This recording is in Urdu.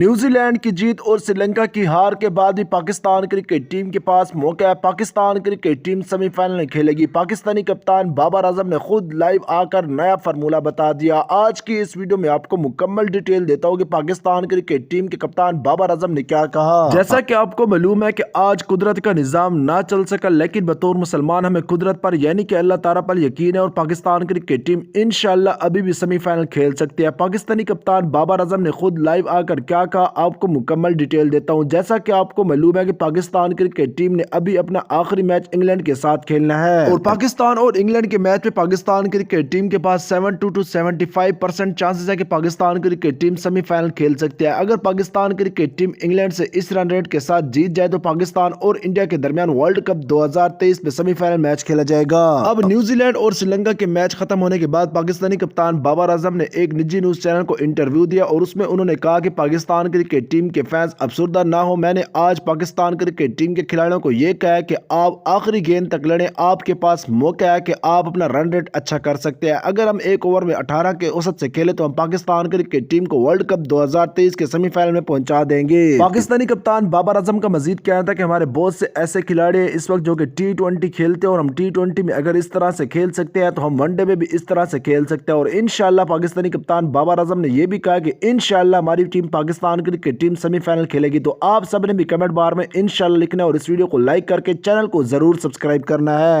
نیوزی لینڈ کی جیت اور سری لنکا کی ہار کے بعد بھی پاکستان کرکٹ ٹیم کے پاس موقع ہے۔ Pakistan cricket team semi final میں کھیلے گی۔ پاکستانی کپتان بابر اعظم نے خود لائیو آ کر نیا فارمولہ بتا دیا۔ آج کی اس ویڈیو میں آپ کو مکمل ڈیٹیل دیتا ہوں کہ پاکستان کرکٹ ٹیم کے کپتان بابر اعظم نے کیا کہا۔ جیسا کہ آپ کو معلوم ہے کہ آج قدرت کا نظام نہ چل سکا، لیکن بطور مسلمان ہمیں قدرت پر یعنی کہ اللہ تعالیٰ پر یقین ہے اور پاکستان کرکٹ ٹیم انشاءاللہ ابھی بھی سیمی فائنل کھیل سکتی ہے۔ پاکستانی کپتان بابر اعظم نے خود لائیو آ کر کیا کہا، آپ کو مکمل ڈیٹیل دیتا ہوں۔ جیسا کہ آپ کو معلوم ہے کہ پاکستان کرکٹ ٹیم نے ابھی اپنا آخری میچ انگلینڈ کے ساتھ کھیلنا ہے اور پاکستان اور انگلینڈ کے میچ میں پاکستان کرکٹ ٹیم کے پاس 72 to 75% چانسز ہے کہ Pakistan cricket team semi final کھیل سکتی ہے۔ اگر پاکستان کرکٹ ٹیم انگلینڈ سے اس رن ریٹ کے ساتھ جیت جائے تو پاکستان اور انڈیا کے درمیان ورلڈ کپ 2023 میں سیمی فائنل میچ کھیلا جائے گا۔ اب نیوزی لینڈ اور سری لنکا کے میچ ختم ہونے کے بعد پاکستانی کپتان بابر اعظم نے ایک نجی نیوز چینل کو انٹرویو دیا اور اس میں انہوں نے کہا کہ پاکستان کرکٹ ٹیم کے فینس افسردہ نہ ہو۔ میں نے آج پاکستان کرکٹ ٹیم کے کھلاڑیوں کو یہ کہا ہے کہ آپ آخری گیند تک لڑیں، آپ کے پاس موقع ہے کہ آپ اپنا رن ریٹ اچھا کر سکتے ہیں۔ اگر ہم ایک اوور میں 18 کے اوسط سے کھیلے تو ہم پاکستان کرکٹ ٹیم کو ورلڈ کپ 2023 کے سیمی فائنل میں پہنچا دیں گے۔ پاکستانی کپتان بابر اعظم کا مزید کہنا تھا کہ ہمارے بہت سے ایسے کھلاڑی ہیں اس وقت جو کہ T20 کھیلتے ہیں اور ہم T20 میں اگر اس طرح سے کھیل سکتے ہیں تو ہم ون ڈے میں بھی اس طرح سے کھیل سکتے ہیں اور انشاءاللہ پاکستانی کپتان بابر اعظم نے یہ بھی کہا کہ انشاءاللہ ہماری team Pakistan cricket team semi final کھیلے گی۔ تو آپ سب نے بھی کمنٹ بار میں انشاءاللہ لکھنا ہے اور اس ویڈیو کو لائک کر کے چینل کو ضرور سبسکرائب کرنا ہے۔